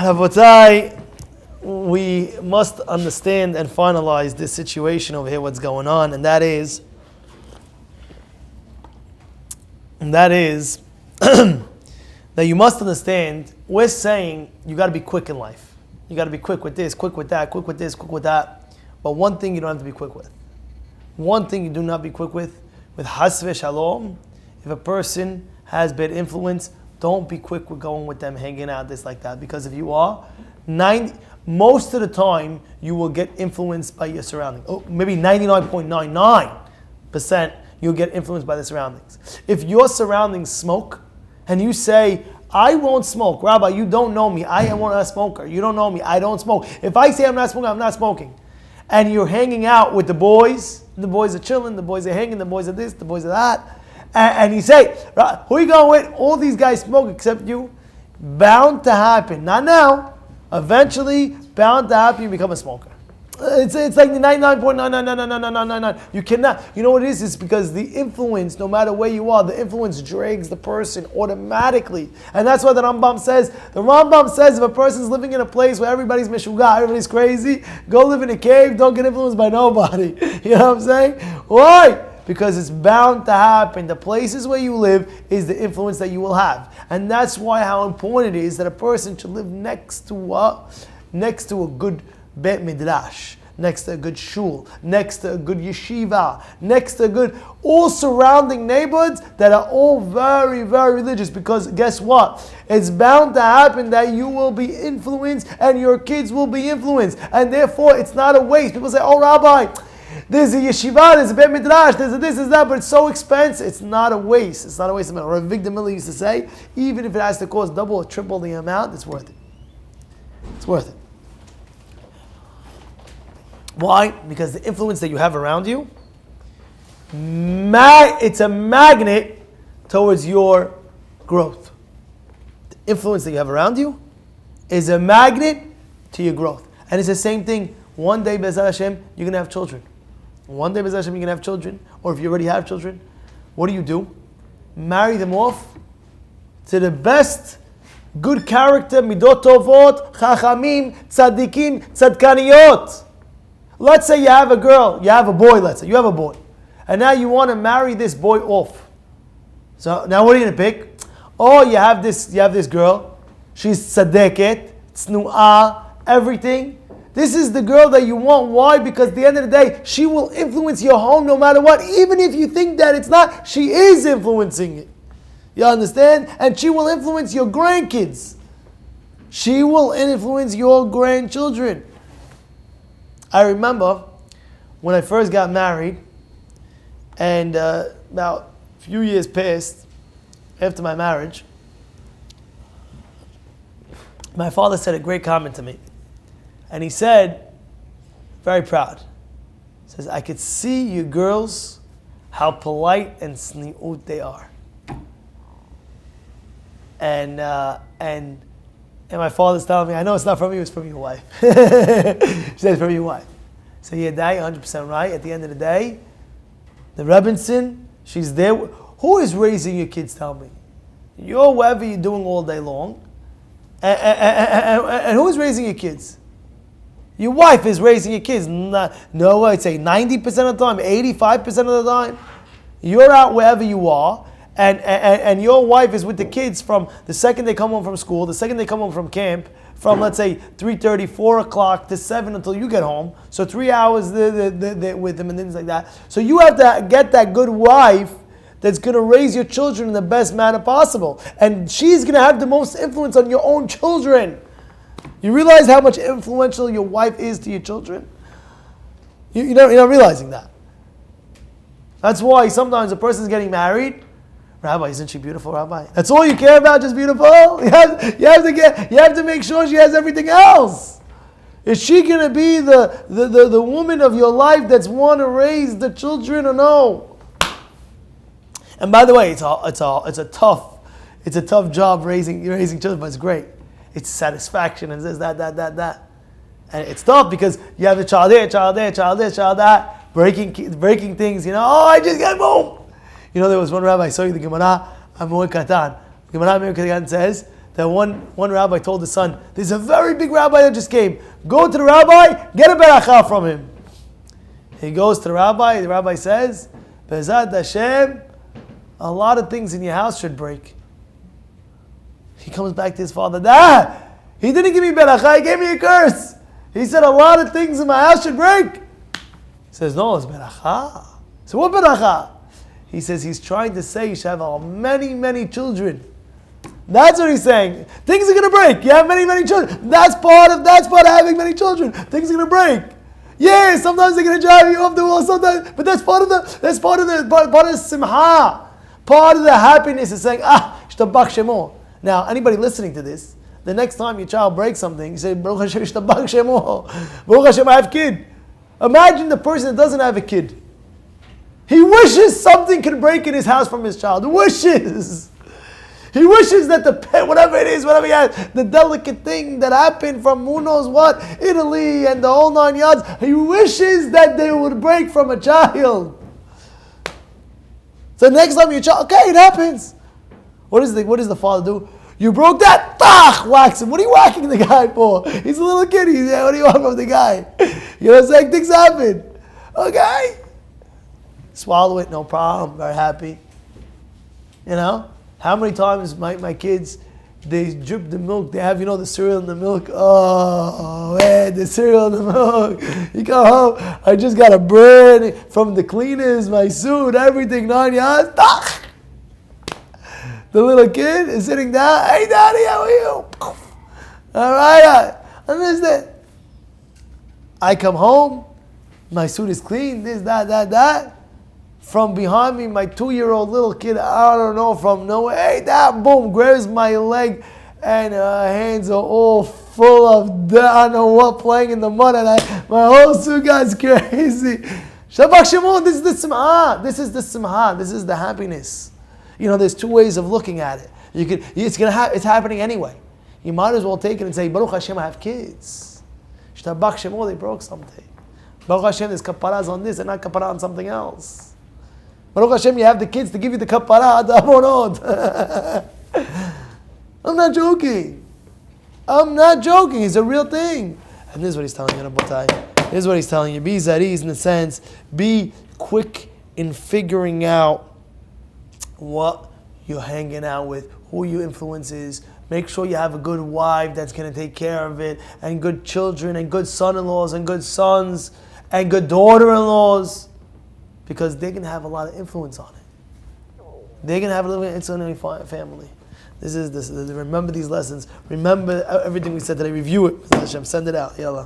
Rabotai, we must understand and finalize this situation over here, what's going on, and that is that you must understand, we're saying you got to be quick in life. You got to be quick with this, quick with that, quick with this, quick with that. But one thing you don't have to be quick with. One thing you do not be quick with hasve shalom, if a person has bad influence, don't be quick with going with them, hanging out, this like that. Because if you are, most of the time, you will get influenced by your surroundings. Oh, maybe 99.99% you'll get influenced by the surroundings. If your surroundings smoke, and you say, I won't smoke. Rabbi, you don't know me. I am not a smoker. You don't know me. I don't smoke. If I say I'm not smoking, I'm not smoking. And you're hanging out with the boys are chilling, the boys are hanging, the boys are this, the boys are that. And you say, who are you going with? All these guys smoke except you. Bound to happen. Not now. Eventually, bound to happen, you become a smoker. It's like the 99.9999999. You cannot. You know what it is? It's because the influence, no matter where you are, the influence drags the person automatically. And that's what the Rambam says. The Rambam says if a person's living in a place where everybody's meshugah, everybody's crazy, go live in a cave, don't get influenced by nobody. You know what I'm saying? Why? Because it's bound to happen. The places where you live is the influence that you will have. And that's why how important it is that a person should live next to a good Bet Midrash, next to a good shul, next to a good yeshiva, next to a good, all surrounding neighborhoods that are all very, very religious. Because guess what? It's bound to happen that you will be influenced and your kids will be influenced. And therefore, it's not a waste. People say, oh, Rabbi, there's a yeshiva, there's a Bet Midrash, there's a this, there's that, but it's so expensive. It's not a waste. It's not a waste of money. Rabbi Miller used to say, even if it has to cost double or triple the amount, it's worth it. It's worth it. Why? Because the influence that you have around you, it's a magnet towards your growth. The influence that you have around you is a magnet to your growth. And it's the same thing. One day, Bezrat Hashem, you're going to have children. One day, Bezrat Hashem, you're going to have children. Or if you already have children, what do? Marry them off to the best, good character, midot tovot, chachamim, tzadikim, tzadkaniyot. Let's say you have a girl, you have a boy, you have a boy. And now you want to marry this boy off. So now what are you going to pick? Oh, you have this girl. She's tzadeket, tznu'ah, everything. This is the girl that you want. Why? Because at the end of the day, she will influence your home no matter what. Even if you think that it's not, she is influencing it. You understand? And she will influence your grandkids. She will influence your grandchildren. I remember when I first got married, and about a few years passed after my marriage, my father said a great comment to me. And he said, very proud, he says, I could see you girls, how polite and sni'ut they are. And my father's telling me, I know it's not from you, it's from your wife. She said, it's from your wife. So yeah, Dad, 100% right. At the end of the day, the Rebinson, she's there. Who is raising your kids, tell me? You're whatever you're doing all day long. And who is raising your kids? Your wife is raising your kids. No, I'd say 90% of the time, 85% of the time. You're out wherever you are. And your wife is with the kids from the second they come home from school, the second they come home from camp, from let's say 3:30, 4 o'clock to 7 until you get home. So 3 hours they're with them and things like that. So you have to get that good wife that's going to raise your children in the best manner possible. And she's going to have the most influence on your own children. You realize how much influential your wife is to your children? You're not realizing that. That's why sometimes a person's getting married. Rabbi, isn't she beautiful, Rabbi? That's all you care about, just beautiful? You have to make sure she has everything else. Is she going to be the woman of your life that's want to raise the children or no? And by the way, it's a tough job raising children, but it's great. It's satisfaction and this, that. And it's tough because you have the child there, child there, breaking things, oh, I just got home. There was one rabbi, I saw you the Gemara, Amor Katan. Gemara Amor Katan says that one rabbi told his son, there's a very big rabbi that just came. Go to the rabbi, get a beracha from him. He goes to the rabbi says, Bezrat Hashem, a lot of things in your house should break. He comes back to his father, Dad, he didn't give me beracha, he gave me a curse. He said a lot of things in my house should break. He says, no, it's beracha. So what beracha? He says he's trying to say you should have many, many children. That's what he's saying. Things are going to break. You have many, many children. That's part of having many children. Things are going to break. Yeah, sometimes they're going to drive you off the wall. Sometimes, but that's part of the simha. Part of the happiness is saying, shtabach shemo. Now, anybody listening to this, the next time your child breaks something, you say, Baruch Hashem, shtabach shemo. Baruch Hashem, I have a kid. Imagine the person that doesn't have a kid. He wishes something could break in his house from his child. Wishes. He wishes that the pet, whatever it is, whatever he has, the delicate thing that happened from who knows what, Italy and the whole 9 yards, he wishes that they would break from a child. So next time your child, okay, it happens. What does the father do? You broke that, whacks him. What are you whacking the guy for? He's a little kid. What do you want from the guy? You know what I'm saying? Things happen. Okay. Swallow it, no problem. Very happy. You know? How many times my kids, they drip the milk, they have, the cereal in the milk. Oh, man, the cereal in the milk. You come home, I just got a burn from the cleaners, my suit, everything, 9 yards. The little kid is sitting down. Hey, Daddy, how are you? All right, I understand. I come home, my suit is clean, this, that. From behind me, my 2-year-old little kid, I don't know, from nowhere, hey, Dad, boom, grabs my leg, and her hands are all full of, I don't know what, playing in the mud, and my whole suit guy's crazy. Shabbat Shemon, this is the simha. This is the simha. This is the happiness. There's two ways of looking at it. It's happening anyway. You might as well take it and say, Baruch Hashem, I have kids. Shabbat Shemon, they broke something. Baruch Hashem, there's kaparas on this and not kapara on something else. Baruch Hashem, you have the kids to give you the kapara. I'm not joking. It's a real thing. And this is what he's telling you, Rabbi. This is what he's telling you. Be zariz in the sense, be quick in figuring out what you're hanging out with, who your influence is. Make sure you have a good wife that's going to take care of it, and good children, and good son-in-laws, and good sons, and good daughter-in-laws. Because they're going to have a lot of influence on it. They're going to have a little influence on your family. Remember these lessons. Remember everything we said today. Review it. Send it out. Yalla.